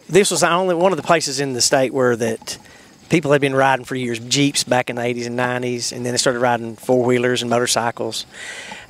this was only one of the places in the state where that people had been riding for years, Jeeps back in the 80s and 90s, and then they started riding four-wheelers and motorcycles.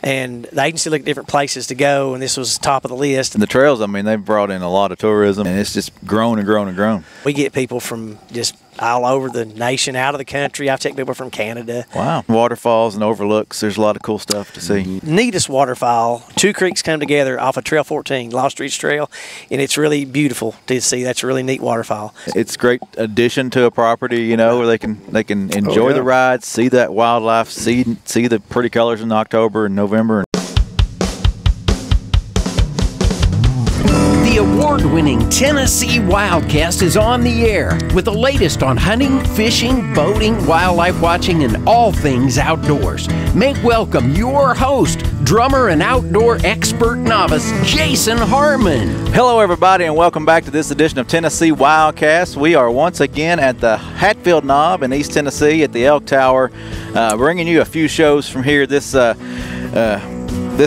And the agency looked at different places to go, and this was top of the list. And the trails, I mean, they've brought in a lot of tourism, and it's just grown and grown and grown. We get people from just all over the nation, out of the country. I've taken people from Canada. Wow. Waterfalls and overlooks, there's a lot of cool stuff to see. Neatest waterfall. Two creeks come together off of Trail 14, Lost Ridge Trail, and it's really beautiful to see. That's a really neat waterfall. It's a great addition to a property, you know, where they can enjoy the rides, see that wildlife, see the pretty colors in October and November. The award-winning Tennessee WildCast is on the air with the latest on hunting, fishing, boating, wildlife watching, and all things outdoors. Make welcome your host, drummer and outdoor expert novice, Jason Harmon. Hello, everybody, and welcome back to this edition of Tennessee WildCast. We are once again at the Hatfield Knob in East Tennessee at the Elk Tower, bringing you a few shows from here this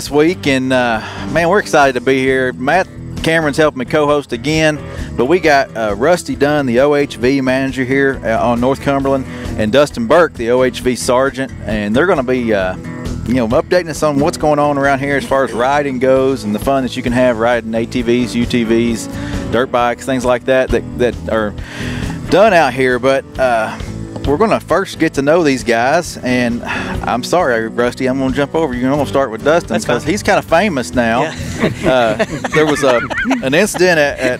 week. And, man, we're excited to be here. Matt Cameron's helping me co-host again, but we got Rusty Dunn, the OHV Manager here on North Cumberland, and Dustin Burke, the OHV Sargent, and they're going to be updating us on what's going on around here as far as riding goes and the fun that you can have riding ATVs, UTVs, dirt bikes, things like that are done out here. But we're going to first get to know these guys, and I'm sorry, Rusty, I'm going to jump over you. I'm going to start with Dustin because he's kind of famous now. Yeah. There was an incident at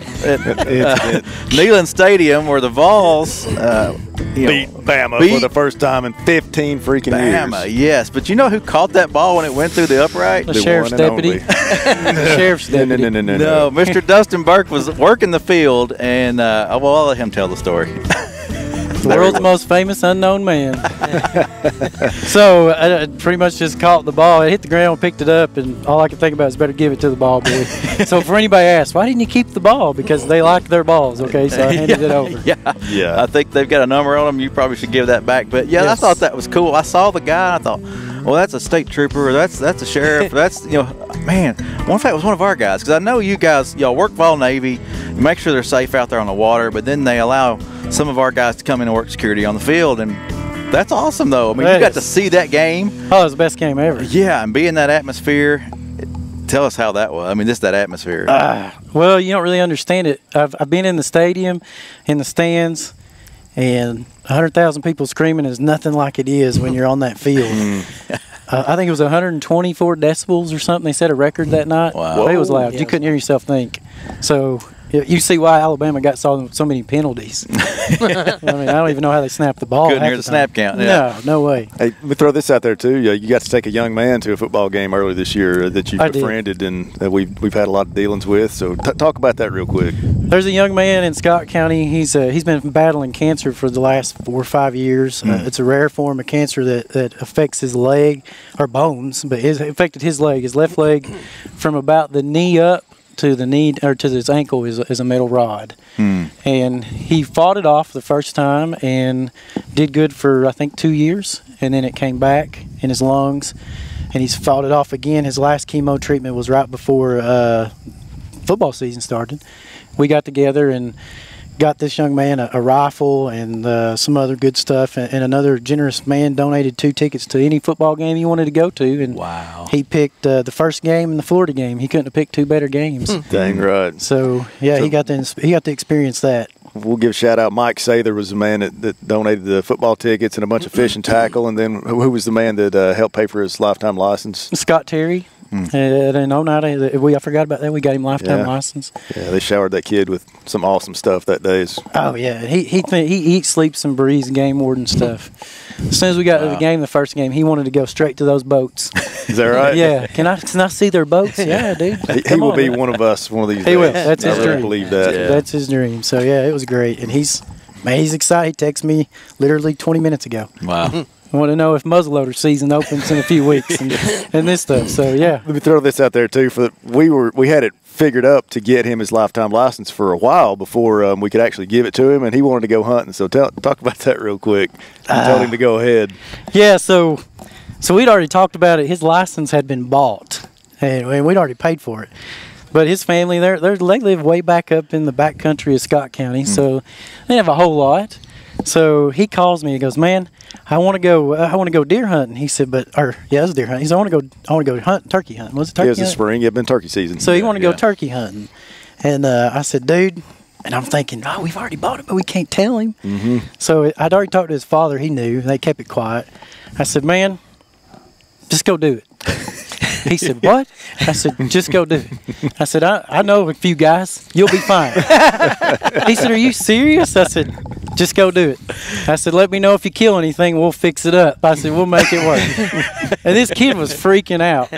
Neyland Stadium where the Vols beat Bama for the first time in 15 freaking years. Bama, yes. But you know who caught that ball when it went through the upright? The sheriff's deputy. The sheriff's deputy. No, Mr. Dustin Burke was working the field, and I'll let him tell the story. The world's most famous unknown man. So I pretty much just caught the ball. I hit the ground, picked it up, and all I could think about is better give it to the ball boy. So for anybody asks, why didn't you keep the ball? Because they like their balls, okay? So I handed it over. Yeah. I think they've got a number on them. You probably should give that back. But, yeah, yes. I thought that was cool. I saw the guy, and I thought, well, that's a state trooper, or that's a sheriff, that's, man, one fact was one of our guys, because I know you guys, y'all work Vol Navy, you make sure they're safe out there on the water, but then they allow some of our guys to come in and work security on the field, and that's awesome, though. I mean, you got to see that game. Oh, it was the best game ever. Yeah, and be in that atmosphere. Tell us how that was. I mean, just that atmosphere. Well, you don't really understand it. I've been in the stadium, in the stands, and 100,000 people screaming is nothing like it is when you're on that field. I think it was 124 decibels or something. They set a record that night. Wow. It was loud. You couldn't hear yourself think. So you see why Alabama got so many penalties. I mean, I don't even know how they snapped the ball. Couldn't hear the snap count. Yeah. No way. Hey, let me throw this out there too. You got to take a young man to a football game earlier this year that you befriended and that we've had a lot of dealings with. So talk about that real quick. There's a young man in Scott County. He's been battling cancer for the last 4 or 5 years. It's a rare form of cancer that affects his leg or bones, but it affected his leg, his left leg, from about the knee up to the knee or to his ankle is a metal rod. And he fought it off the first time and did good for I think 2 years, and then it came back in his lungs, and he's fought it off again. His last chemo treatment was right before football season started. We got together and got this young man a rifle and some other good stuff, and another generous man donated 2 tickets to any football game he wanted to go to. And wow. He picked the first game and the Florida game. He couldn't have picked 2 better games. Dang right. So he got to experience that. We'll give a shout out. Mike Sather was the man that donated the football tickets and a bunch of fish and tackle, and then who was the man that helped pay for his lifetime license? Scott Terry. And I forgot about that. We got him lifetime license. Yeah, they showered that kid with some awesome stuff that day. Oh yeah, he eats, sleeps, and breathes game warden stuff. As soon as we got to the game, the first game, he wanted to go straight to those boats. Is that right? Yeah. Can I see their boats? Yeah, dude. He will be one of us one of these days. He will. That's his dream. I believe that. Yeah. That's his dream. So yeah, it was great, and he's excited. He texted me literally 20 minutes ago. Wow. I want to know if muzzleloader season opens in a few weeks and this stuff. So yeah. Let me throw this out there too. We had it figured up to get him his lifetime license for a while before we could actually give it to him, and he wanted to go hunting. So talk about that real quick. I told him to go ahead. Yeah. So we'd already talked about it. His license had been bought, and we'd already paid for it. But his family, they live way back up in the back country of Scott County, so they have a whole lot. So he calls me. He goes, "Man, I want to go deer hunting." He said, "It was deer hunting." He said, "I want to go turkey hunting." Was it turkey? It was the spring. It's been turkey season. So he wanted to go turkey hunting, and I said, "Dude," and I'm thinking, "Oh, we've already bought it, but we can't tell him." So I'd already talked to his father. He knew. They kept it quiet. I said, "Man, just go do it." He said, "What?" I said, "Just go do it." I said, I know a few guys. You'll be fine." He said, "Are you serious?" I said, "Just go do it." I said, "Let me know if you kill anything. We'll fix it up." I said, "We'll make it work." And this kid was freaking out.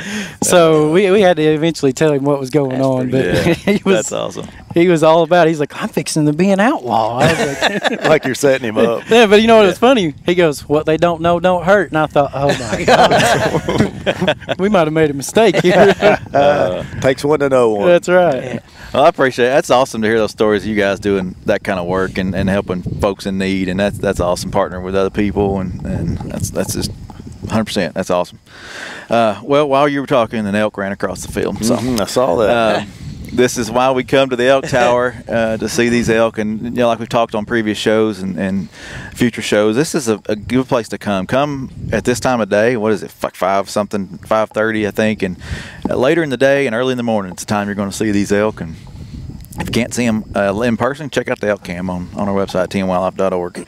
So we had to eventually tell him what was going on. But that's awesome. He was all about it. He's like, "I'm fixing to be an outlaw." I was like, like you're setting him up. Yeah, but you know what was funny? He goes, "What they don't know don't hurt." And I thought, oh, my God. We might have made a mistake here. Takes one to know one. That's right. Yeah. Well, I appreciate it. That's awesome to hear those stories of you guys doing that kind of work and helping folks in need, and that's awesome, partnering with other people, and that's just 100%. That's awesome. Well, while you were talking, an elk ran across the field. So I saw that. this is why we come to the elk tower to see these elk, and like we've talked on previous shows and future shows, this is a good place to come at this time of day. What is it, like 5:30 I think, and later in the day and early in the morning, it's the time you're going to see these elk. And if you can't see them in person, check out the elk cam on our website, tnwildlife.org.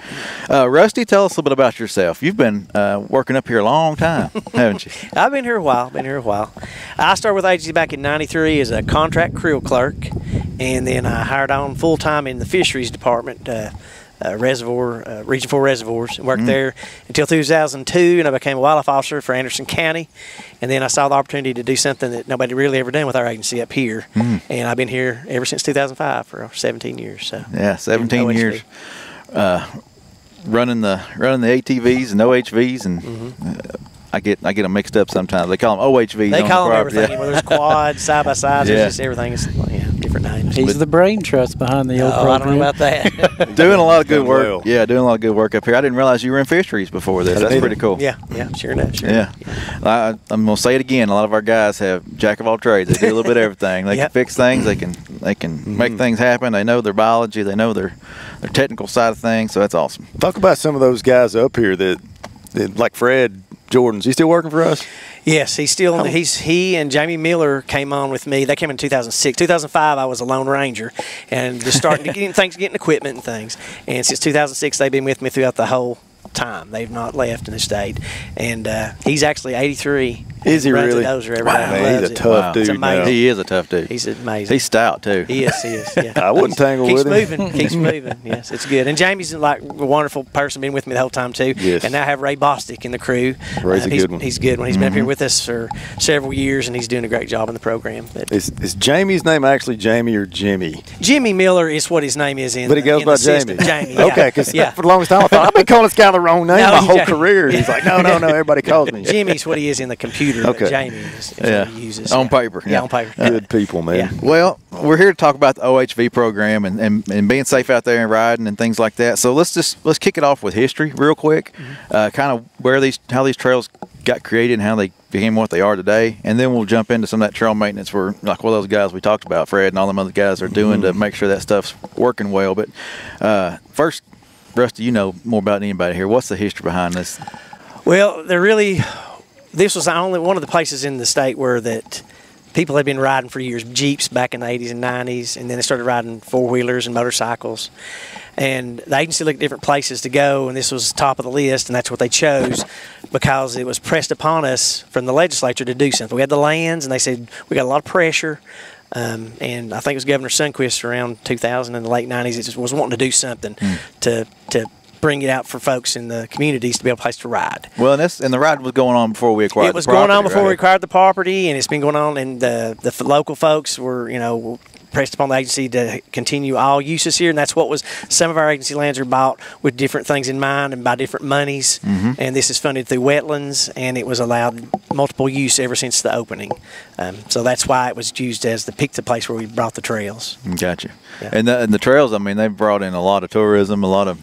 Rusty, tell us a little bit about yourself. You've been working up here a long time, haven't you? I've been here a while. I started with agency back in '93 as a contract creel clerk, and then I hired on full-time in the fisheries department, Region 4 reservoirs, and worked there until 2002, and I became a wildlife officer for Anderson County. And then I saw the opportunity to do something that nobody really ever done with our agency up here, and I've been here ever since 2005 for 17 years. So yeah, 17 years running the ATVs and OHVs, and I get them mixed up sometimes. They call them OHVs. They call them everything. Yeah. Well, there's quads, side by sides. There's just everything. It's different names. He's the brain trust behind the old program. I don't know about that. Doing a lot of good work. Well. Yeah, doing a lot of good work up here. I didn't realize you were in fisheries before this. That's pretty cool. Yeah, sure enough. I'm gonna say it again. A lot of our guys have jack of all trades. They do a little bit of everything. They can fix things. They can make things happen. They know their biology. They know their technical side of things. So that's awesome. Talk about some of those guys up here that like Fred Jordan's. He still working for us? Yes, he's still. He and Jamie Miller came on with me. They came in 2006. 2005, I was a Lone Ranger, and just starting to getting equipment and things. And since 2006, they've been with me throughout the whole time. They've not left in the state. And he's actually 83. Is he runs really? A dozer every Wow, day. man, he's a tough dude. It's amazing. He is a tough dude. He's amazing. He's stout too. He is. Yeah. I wouldn't tangle with him. Keeps moving. Yes, it's good. And Jamie's like a wonderful person, been with me the whole time too. Yes. And now I have Ray Bostic in the crew. Ray's a good one. He's good one. He's been up here with us for several years, and he's doing a great job in the program. But Is Jamie's name actually Jamie or Jimmy? Jimmy Miller is what his name is in. But he goes in by the system. Jamie. Jamie. Okay, because for the longest time I thought I've been calling this guy the wrong name my whole career. He's like, no, everybody calls me. Jimmy's what he is in the computer. Okay. But Jamie is what he uses. On paper. Yeah, on paper. Good people, man. Yeah. Well, we're here to talk about the OHV program and being safe out there and riding and things like that. So let's kick it off with history real quick. Kind of how these trails got created and how they became what they are today, and then we'll jump into some of that trail maintenance where, like, what those guys we talked about, Fred and all them other guys, are doing to make sure that stuff's working well. But first, Rusty, you know more about anybody here. What's the history behind this? Well, this was only one of the places in the state where that people had been riding for years, Jeeps back in the 80s and 90s, and then they started riding four-wheelers and motorcycles. And the agency looked at different places to go, and this was top of the list, and that's what they chose because it was pressed upon us from the legislature to do something. We had the lands, and they said we got a lot of pressure. And I think it was Governor Sundquist around 2000 in the late 90s. It just was wanting to do something to bring it out for folks in the communities to be able to place to ride. Well, and the ride was going on before we acquired the property. It was going on before we acquired the property, and it's been going on, and the local folks were, pressed upon the agency to continue all uses here, and that's what was some of our agency lands are bought with different things in mind and by different monies, and this is funded through wetlands, and it was allowed multiple use ever since the opening. So that's why it was used as the place where we brought the trails. Gotcha. Yeah. And the trails, I mean, they've brought in a lot of tourism, a lot of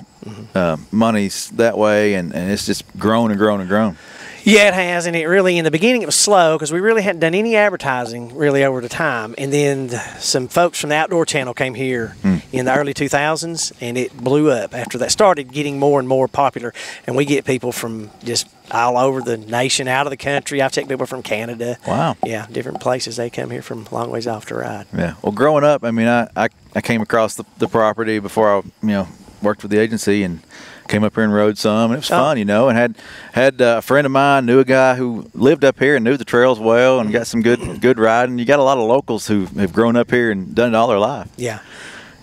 monies that way, and it's just grown and grown and grown. Yeah, it has, and it really, in the beginning, it was slow because we really hadn't done any advertising really over the time. And then some folks from the Outdoor Channel came here in the early 2000s, and it blew up after that. Started getting more and more popular, and we get people from just all over the nation, out of the country. I've checked people from Canada. Wow. Yeah, different places. They come here from long ways off to ride. Yeah. Well, growing up, I mean, I came across the property before I, worked with the agency and came up here and rode some, and it was fun, and had a friend of mine knew a guy who lived up here and knew the trails well and got some good riding. You got a lot of locals who have grown up here and done it all their life. Yeah.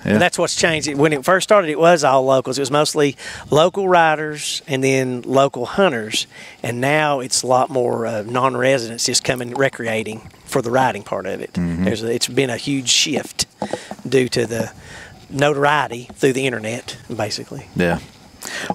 And that's what's changed. When it first started, it was all locals. It was mostly local riders and then local hunters. And now it's a lot more non-residents just coming recreating for the riding part of it. It's been a huge shift due to the notoriety through the internet, basically. Yeah.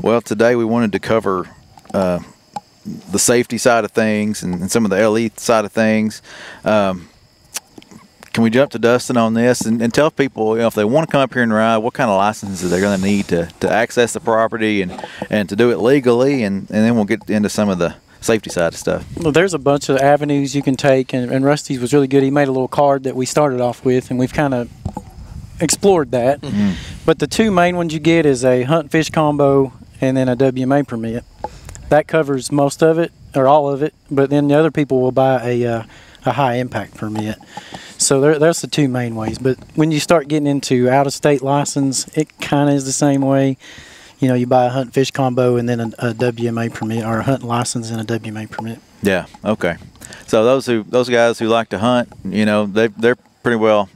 Well, today we wanted to cover the safety side of things and some of the LE side of things. Can we jump to Dustin on this and tell people, if they want to come up here and ride, what kind of licenses they're going to need to access the property and to do it legally, and then we'll get into some of the safety side of stuff. Well, there's a bunch of avenues you can take, and Rusty's was really good. He made a little card that we started off with, and we've kind of explored that. But the two main ones you get is a hunt fish combo and then a WMA permit. That covers most of it or all of it, but then the other people will buy a high impact permit. So that's the two main ways. But when you start getting into out of state license, it kind of is the same way. You buy a hunt fish combo and then a WMA permit, or a hunt license and a WMA permit. Yeah. Okay. So those guys who like to hunt, they're pretty well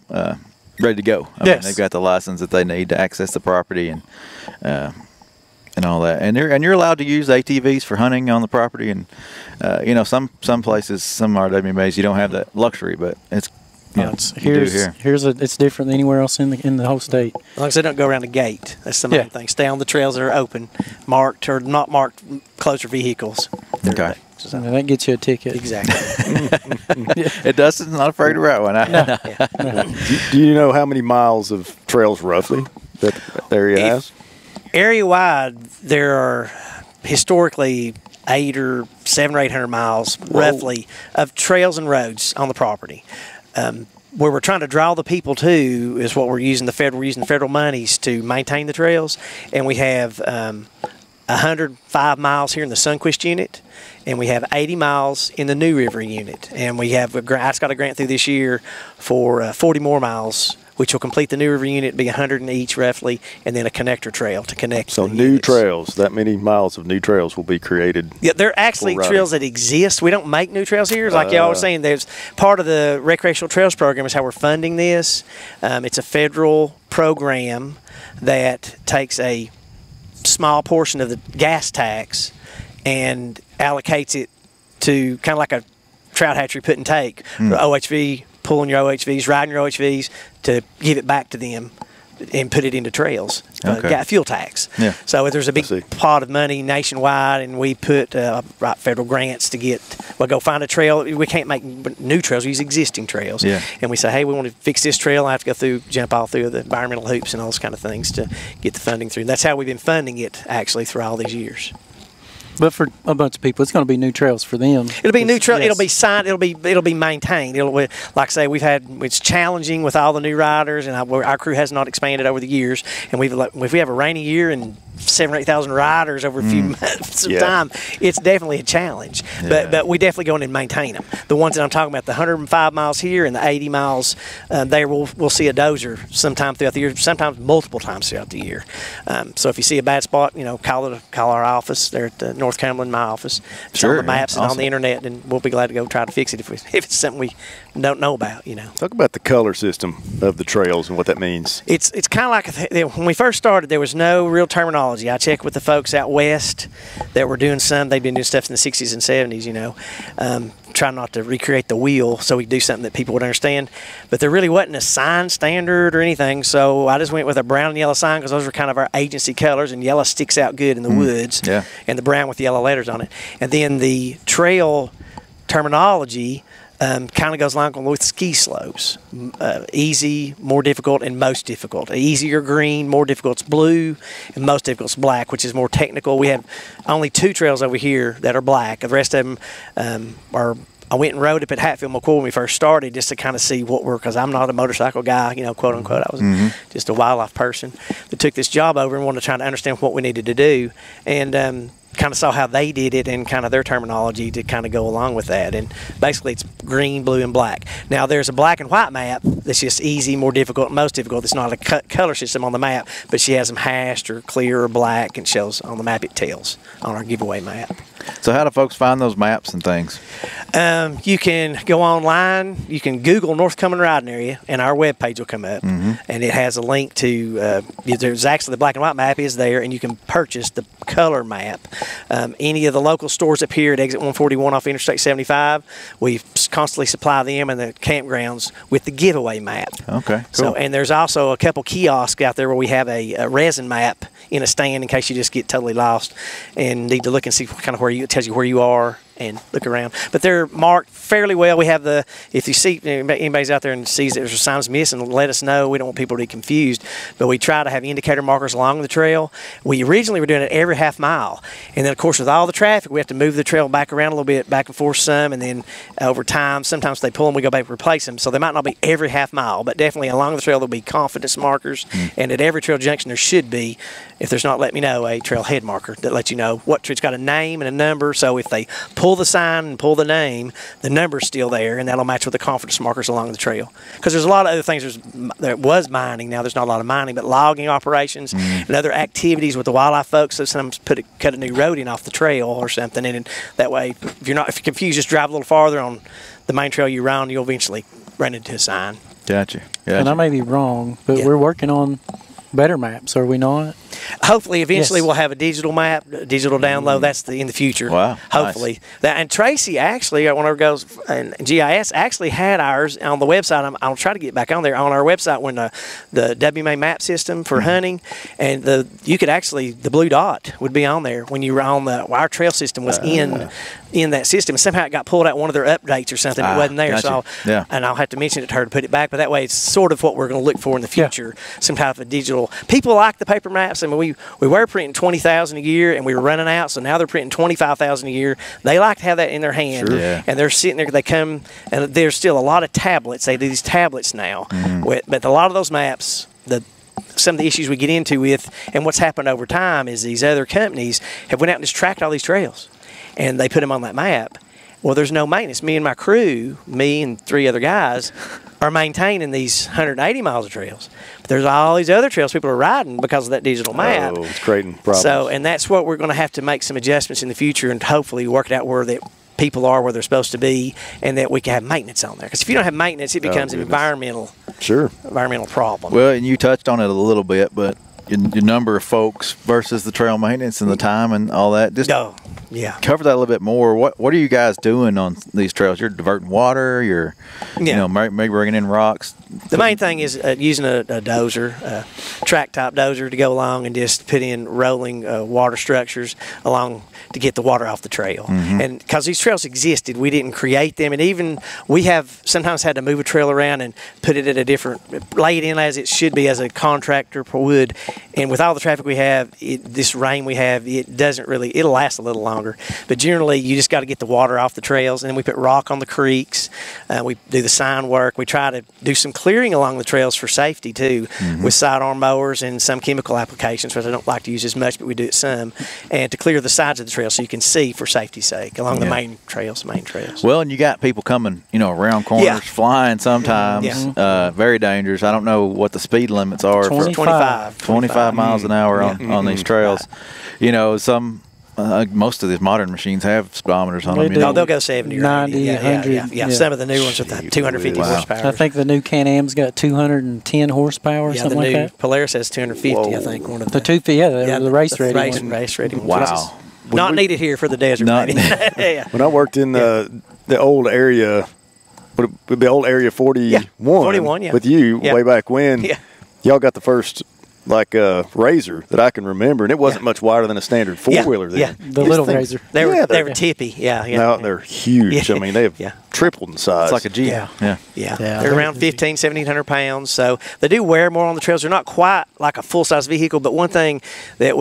ready to go. I mean, they've got the license that they need to access the property and all that. And you're allowed to use ATVs for hunting on the property. And some places, some RWMAs, you don't have that luxury, but it's it's different than anywhere else in the whole state. As long as they don't go around the gate, that's the main thing. Stay on the trails that are open, marked or not marked, closer vehicles. Okay. So that gets you a ticket. Exactly. Dustin's not afraid to ride one. No. Do you know how many miles of trails roughly that the area has? Area-wide, there are historically 700 or 800 miles, roughly, of trails and roads on the property. Where we're trying to draw the people to is what we're using federal monies to maintain the trails, and we have 105 miles here in the Sunquist unit, and we have 80 miles in the New River unit, and we have I just got a grant through this year for 40 more miles, which will complete the New River unit, be 100 in each roughly, and then a connector trail to connect. So new trails, that many miles of new trails will be created. Yeah, they're actually trails that exist. We don't make new trails here. Like y'all were saying, there's part of the recreational trails program is how we're funding this. It's a federal program that takes a small portion of the gas tax and allocates it to kind of like a trout hatchery put and take. OHV, pulling your OHVs, riding your OHVs to give it back to them and put it into trails. Got fuel tax. Yeah. So there's a big pot of money nationwide, and we put federal grants to go find a trail. We can't make new trails. We use existing trails. Yeah. And we say, hey, we want to fix this trail. I have to jump all through the environmental hoops and all those kind of things to get the funding through. And that's how we've been funding it, actually, through all these years. But for a bunch of people, it's going to be new trails for them. It'll be new trail. Yes. It'll be signed. It'll be maintained. Like I say, it's challenging with all the new riders, and our crew has not expanded over the years. And if we have a rainy year and 7,000 or 8,000 riders over a few months of time, it's definitely a challenge. Yeah. But we definitely go in and maintain them. The ones that I'm talking about, the 105 miles here and the 80 miles there, we'll see a dozer sometime throughout the year, sometimes multiple times throughout the year. So if you see a bad spot, call our office there at the North Cumberland, my office. It's on the maps and on the internet, and we'll be glad to go try to fix it if it's something we don't know about. Talk about the color system of the trails and what that means. It's kind of like when we first started, there was no real terminology. I checked with the folks out west that were doing they've been doing stuff in the 60s and 70s, trying not to recreate the wheel so we could do something that people would understand. But there really wasn't a sign standard or anything, so I just went with a brown and yellow sign because those were kind of our agency colors, and yellow sticks out good in the woods, and the brown with the yellow letters on it. And then the trail terminology, kind of goes along with ski slopes. Easy, more difficult, and most difficult. Easier green, more difficult is blue, and most difficult is black, which is more technical. We have only 2 trails over here that are black. The rest of them are. I went and rode up at Hatfield McCoy when we first started just to kind of see what because I'm not a motorcycle guy, quote unquote. I was just a wildlife person that took this job over and wanted to try to understand what we needed to do. And kind of saw how they did it and kind of their terminology to kind of go along with that. And basically it's green, blue, and black. Now there's a black and white map that's just easy, more difficult, and most difficult. It's not a color system on the map, but she has them hashed or clear or black and shows on the map it tells on our giveaway map. So how do folks find those maps and things? You can go online. You can Google North Cumberland Riding Area, and our webpage will come up. And it has a link to, there's actually the black and white map is there, and you can purchase the color map. Any of the local stores up here at Exit 141 off Interstate 75, we constantly supply them and the campgrounds with the giveaway map. Okay, cool. So, and there's also a couple kiosks out there where we have a resin map in a stand in case you just get totally lost and need to look and see kind of where it tells you where you are and look around. But they're marked fairly well. We have if you see anybody's out there and sees that there's a signs missing, let us know. We don't want people to be confused. But we try to have indicator markers along the trail. We originally were doing it every half mile. And then, of course, with all the traffic, we have to move the trail back around a little bit, back and forth some. And then over time, sometimes they pull them, we go back and replace them. So they might not be every half mile, but definitely along the trail there'll be confidence markers. And at every trail junction there should be, if there's not, let me know, a trailhead marker that lets you know what it's got a name and a number. So if they pull the sign and pull the name, the number's still there, and that'll match with the confidence markers along the trail. Because there's a lot of other things. There was mining. Now there's not a lot of mining, but logging operations and other activities with the wildlife folks. So sometimes cut a new road in off the trail or something, and that way, if you're confused, just drive a little farther on the main trail you run. You'll eventually run into a sign. Gotcha. And I may be wrong, but we're working on better maps, are we not? Hopefully, eventually, we'll have a digital map, digital download. That's in the future. Wow. Hopefully. Nice. And Tracy, actually, one of our girls in GIS, actually had ours on the website. I'll try to get back on there. On our website, when the WMA map system for hunting, and you could actually, the blue dot would be on there when you were on our trail system was in that system. And somehow it got pulled out one of their updates or something. It wasn't there. Gotcha. So, and I'll have to mention it to her to put it back. But that way, it's sort of what we're going to look for in the future. Some type of digital. People like the paper maps. I mean, we were printing 20,000 a year, and we were running out. So now they're printing 25,000 a year. They like to have that in their hand. Sure. Yeah. And they're sitting there. They come, and there's still a lot of tablets. They do these tablets now. But a lot of those maps, some of the issues we get into with, and what's happened over time is these other companies have went out and just tracked all these trails, and they put them on that map. Well, there's no maintenance. Me and my crew, me and 3 other guys, are maintaining these 180 miles of trails. But there's all these other trails people are riding because of that digital map. Oh, it's creating problems. So, and that's what we're going to have to make some adjustments in the future and hopefully work it out where that people are where they're supposed to be, and that we can have maintenance on there. Because if you don't have maintenance, it becomes an environmental problem. Well, and you touched on it a little bit, but your number of folks versus the trail maintenance and the time and all that. Just cover that a little bit more. What are you guys doing on these trails? You're diverting water. You're maybe bringing in rocks. The main thing is using a dozer, a track type dozer, to go along and just put in rolling water structures along to get the water off the trail. And because these trails existed, we didn't create them. And even we have sometimes had to move a trail around and put it at a different, lay it in as it should be as a contractor would. And with all the traffic we have, this rain we have, it'll last a little longer. But generally, you just got to get the water off the trails. And then we put rock on the creeks. We do the sign work. We try to do some clearing along the trails for safety, too, with sidearm mowers and some chemical applications, which I don't like to use as much, but we do it some. And to clear the sides of the trail so you can see for safety's sake along the main trails. Well, and you got people coming, around corners, flying sometimes. Very dangerous. I don't know what the speed limits are. 25 miles an hour on these trails. Some most of these modern machines have speedometers on them. They'll go 70 or 90, 100. Some of the new ones with 250 horsepower. I think the new Can-Am's got 210 horsepower or something like that. The new Polaris has 250, I think. One of the 250, the race ready one. Race ready one. Wow. Not needed here for the desert. When I worked in the old area, would be old area 41, 41 with you way back when, y'all got the first like a Razor that I can remember, and it wasn't much wider than a standard four-wheeler then. Yeah. The little Razor. They were tippy. Yeah. Now they're huge. Yeah. I mean, they have tripled in size. It's like a Jeep. Yeah. They're around 1,700 pounds. So they do wear more on the trails. They're not quite like a full-size vehicle, but one thing that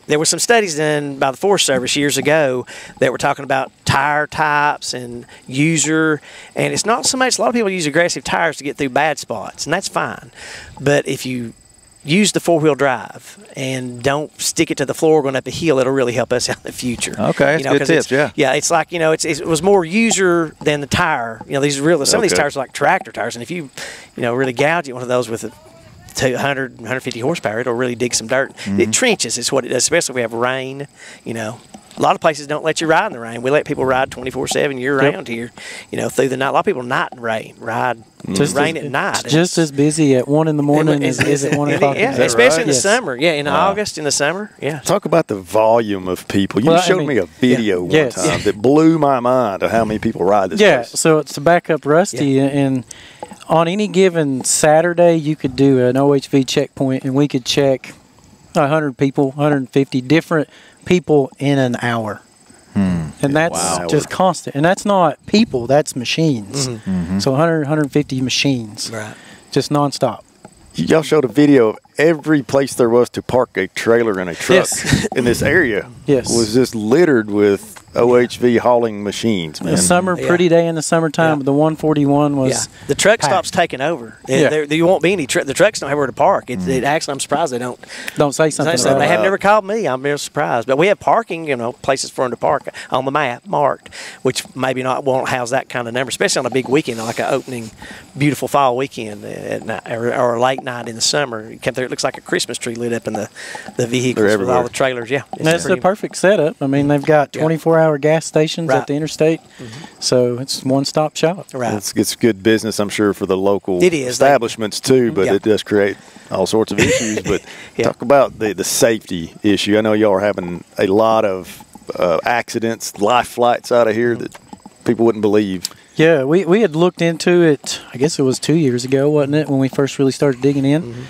there were some studies done by the Forest Service years ago that were talking about tire types and user, and it's not so much, a lot of people use aggressive tires to get through bad spots, and that's fine. But if you use the four-wheel drive and don't stick it to the floor going up a hill, it'll really help us out in the future. Okay, that's good tips, yeah. Yeah, it's like, it was more user than the tire. Some of these tires are like tractor tires, and if you really gouge one of those with a 100, 150 horsepower, it'll really dig some dirt. It trenches is what it does, especially if we have rain. A lot of places don't let you ride in the rain. We let people ride 24/7 year-round here, through the night. A lot of people ride rain at night. It's just as busy at 1 in the morning as at 1 o'clock. Yeah, especially in the summer. Yeah, in August, in the summer. Yeah. Talk about the volume of people. You showed me a video one time that blew my mind of how many people ride this place. So it's to back up Rusty, and on any given Saturday, you could do an OHV checkpoint, and we could check 100 people, 150 different people in an hour. And that's just constant. And that's not people, that's machines. So 100, 150 machines. Right. Just nonstop. Y'all showed a video of every place there was to park a trailer and a truck in this area. Was just littered with OHV hauling machines, man. The summer, pretty day in the summertime, but the 141 was the truck stops taking over. There won't be any the trucks don't have where to park. It actually, I'm surprised they don't say something. They have never called me. I'm very surprised. But we have parking, places for them to park on the map marked, which maybe won't house that kind of number, especially on a big weekend, like an opening, beautiful fall weekend at night, or a late night in the summer. You come there, it looks like a Christmas tree lit up in the vehicles with all the trailers. Yeah, it's the perfect setup. I mean, they've got 24-hour gas stations at the interstate, so it's one-stop shop. Right. It's good business, I'm sure, for the local establishments too, but it does create all sorts of issues. But talk about the safety issue. I know y'all are having a lot of accidents, life flights out of here that people wouldn't believe. Yeah, we had looked into it, I guess it was 2 years ago, wasn't it, when we first really started digging in.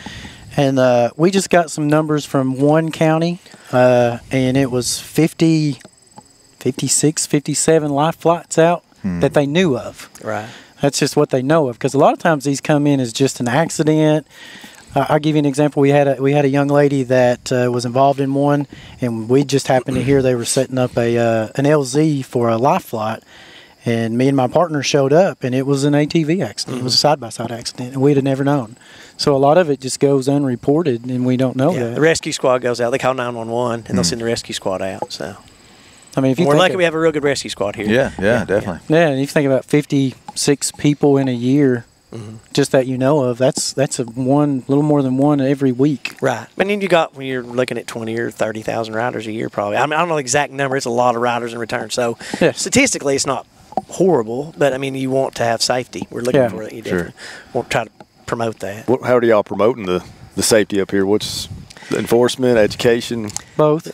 And we just got some numbers from one county, and it was 56, 57 life flights out that they knew of. Right. That's just what they know of, because a lot of times these come in as just an accident. I'll give you an example. We had a young lady that was involved in one, and we just happened to hear they were setting up an LZ for a life flight. And me and my partner showed up, and it was an ATV accident. It was a side-by-side accident, and we'd have never known. So a lot of it just goes unreported, and we don't know that. The rescue squad goes out. They call 911, and they'll send the rescue squad out. So, I mean, if we're lucky we have a real good rescue squad here. Yeah, definitely. Yeah, and if you think about 56 people in a year, just that you know of, that's a little more than one every week. Right. And then when you're looking at 20 or 30,000 riders a year, probably. I mean, I don't know the exact number. It's a lot of riders in return. So statistically, it's not horrible, but I mean, you want to have safety. We're looking for it. You definitely want to try to promote that. How are y'all promoting the safety up here? What's the enforcement, education? Both.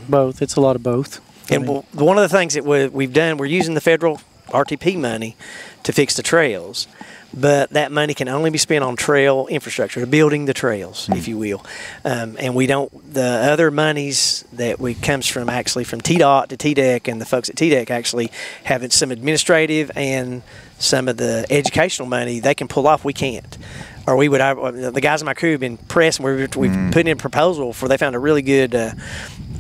Both. It's a lot of both. And one of the things that we've done, we're using the federal RTP money to fix the trails. But that money can only be spent on trail infrastructure, building the trails, if you will. And we don't, the other monies that comes from TDOT to TDEC, and the folks at TDEC actually have some administrative and some of the educational money they can pull off. We can't. Or we would, the guys in my crew have been pressed, and we've put in a proposal for, they found a really good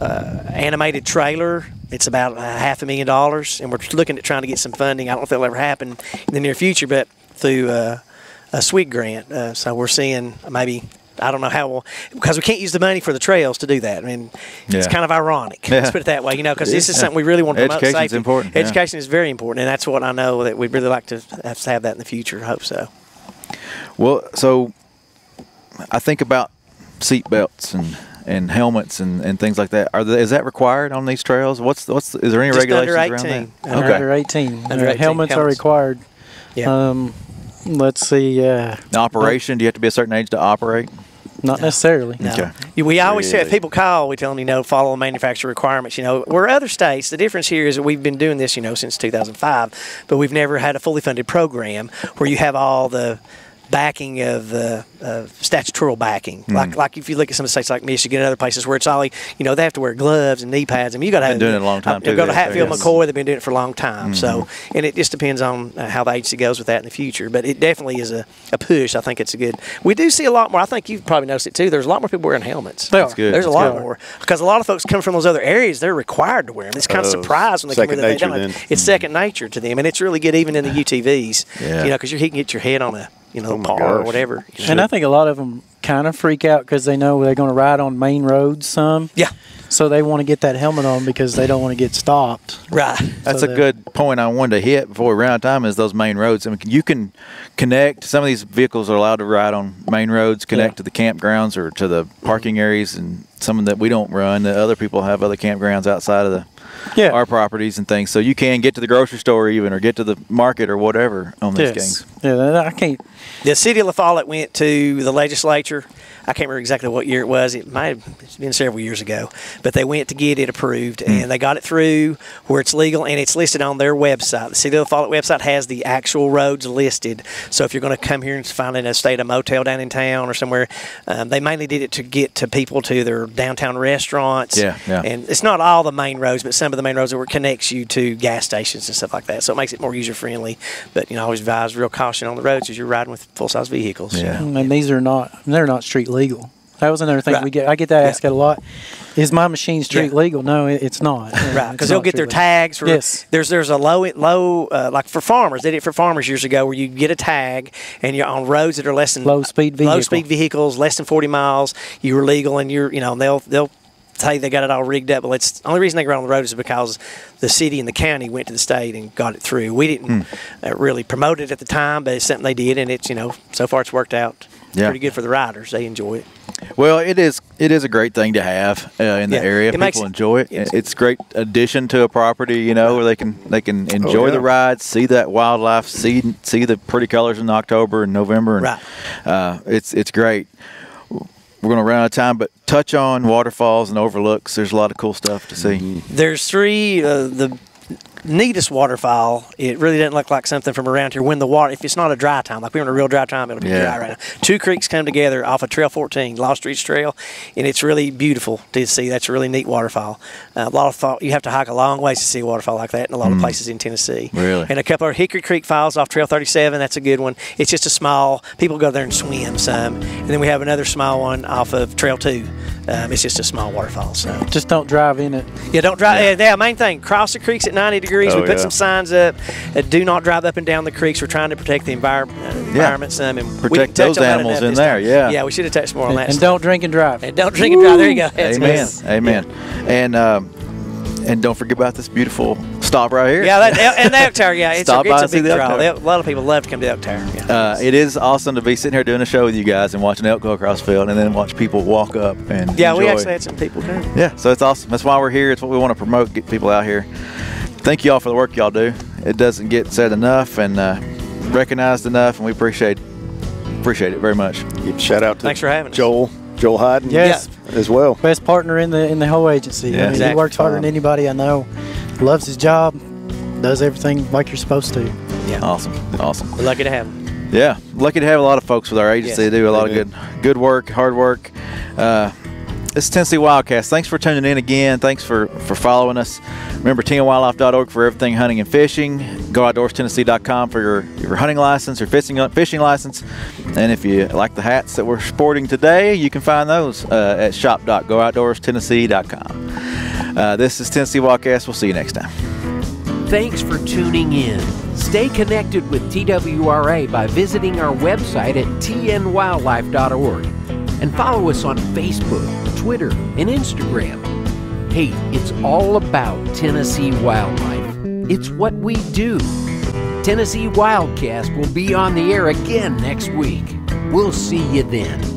animated trailer. It's about $500,000, and we're looking at trying to get some funding. I don't know if that'll ever happen in the near future, but through a SWIG grant. So we're seeing maybe, I don't know how because we can't use the money for the trails to do that. I mean, it's kind of ironic. Let's put it that way, because this is something we really want to promote. Education is important. Education is very important, and that's what I know that we'd really like to have that in the future. I hope so. Well, so I think about seat belts and helmets and things like that. Is that required on these trails? Is there any regulations around that? Under 18. Under 18. Helmets are required. Yeah. Let's see. Operation, do you have to be a certain age to operate? Not necessarily. No. Okay. We always say, if people call, we tell them, follow the manufacturer requirements. Where other states, the difference here is that we've been doing this, since 2005, but we've never had a fully funded program where you have all the backing of statutory backing. Like if you look at some states like Michigan and other places where it's all, they have to wear gloves and knee pads. I mean, you got to have been doing it a long time too. Go to Hatfield McCoy. They've been doing it for a long time. So, and it just depends on how the agency goes with that in the future. But it definitely is a push. I think it's a good. We do see a lot more. I think you've probably noticed it too. There's a lot more people wearing helmets. That's good. There's a lot more because a lot of folks come from those other areas. They're required to wear them. It's kind of surprised when they come in. It's second nature to them, and it's really good even in the UTVs. Because you can get your head on a par or whatever. And I think a lot of them kind of freak out because they know they're going to ride on main roads some. Yeah. So they want to get that helmet on because they don't want to get stopped. Right. That's a good point I wanted to hit before we ran out of time is those main roads. I mean, you can connect. Some of these vehicles are allowed to ride on main roads, connect to the campgrounds or to the parking areas, and some that we don't run. The other people have other campgrounds outside of our properties and things. So you can get to the grocery store even or get to the market or whatever on these things. Yeah, I can't. The city of La Follette went to the legislature. I can't remember exactly what year it was. It's been several years ago. But they went to get it approved, and they got it through where it's legal, and it's listed on their website. The city of La Follette website has the actual roads listed. So if you're going to come here and find stay at a motel down in town or somewhere, they mainly did it to get to people to their downtown restaurants. Yeah. And it's not all the main roads, but some of the main roads that connects you to gas stations and stuff like that. So it makes it more user-friendly. But, always advise real caution on the roads as you're riding with full-size vehicles. Yeah. And they're not street legal. That was another thing I get that asked a lot. Is my machine street legal? No, it's not. Right, because they'll get their tags. There's a low like for farmers. They did it for farmers years ago where you get a tag and you're on roads that are less than low speed vehicles, less than 40 miles. You were legal, and they'll tell you they got it all rigged up. Well, it's the only reason they got on the road is because the city and the county went to the state and got it through. We didn't really promote it at the time, but it's something they did, and it's so far it's worked out pretty good for the riders. They enjoy it. Well, it is a great thing to have in the area. People enjoy it. It's a great addition to a property, where they can enjoy the ride, see that wildlife, see the pretty colors in October and November. And, it's great. We're going to run out of time, but touch on waterfalls and overlooks. There's a lot of cool stuff to see. There's three. The neatest waterfall, it really doesn't look like something from around here when the water, if it's not a dry time, like we're in a real dry time, it'll be dry right now. Two creeks come together off of Trail 14, Lost Streets Trail, and it's really beautiful to see. That's a really neat waterfall. You have to hike a long ways to see a waterfall like that in a lot of places in Tennessee. Really? And a couple of Hickory Creek falls off Trail 37, that's a good one. It's just a small, people go there and swim some. And then we have another small one off of Trail 2. It's just a small waterfall. So just don't drive in it. Yeah, don't drive. Yeah, main thing, cross the creeks at 90 degrees. We put some signs up. Do not drive up and down the creeks. We're trying to protect the environment some. And protect those animals in there, Yeah, we should have touched more on that. And don't drink and drive. And don't drink and drive. There you go. Amen. And don't forget about this beautiful stop right here. Yeah, and the Elk Tower. Yeah, it's a big draw. A lot of people love to come to the Elk Tower. Yeah. It is awesome to be sitting here doing a show with you guys and watching elk go across the field and then watch people walk up and enjoy. We actually had some people come. Yeah, so it's awesome. That's why we're here. It's what we want to promote, get people out here. Thank you all for the work y'all do. It doesn't get said enough and recognized enough, and we appreciate it very much. Shout out to thanks for having us. Joel Hyden as well. Best partner in the whole agency. Yeah, exactly. He works harder than anybody I know. Loves his job. Does everything like you're supposed to. Yeah. Awesome. We're lucky to have him. Yeah, lucky to have a lot of folks with our agency. They do a lot of good work, hard work. This is Tennessee WildCast. Thanks for tuning in again. Thanks for following us. Remember, TNWildlife.org for everything hunting and fishing. GoOutdoorsTennessee.com for your hunting license or fishing license. And if you like the hats that we're sporting today, you can find those at shop.GoOutdoorsTennessee.com. This is Tennessee WildCast. We'll see you next time. Thanks for tuning in. Stay connected with TWRA by visiting our website at tnwildlife.org. And follow us on Facebook, Twitter, and Instagram. Hey, it's all about Tennessee wildlife. It's what we do. Tennessee WildCast will be on the air again next week. We'll see you then.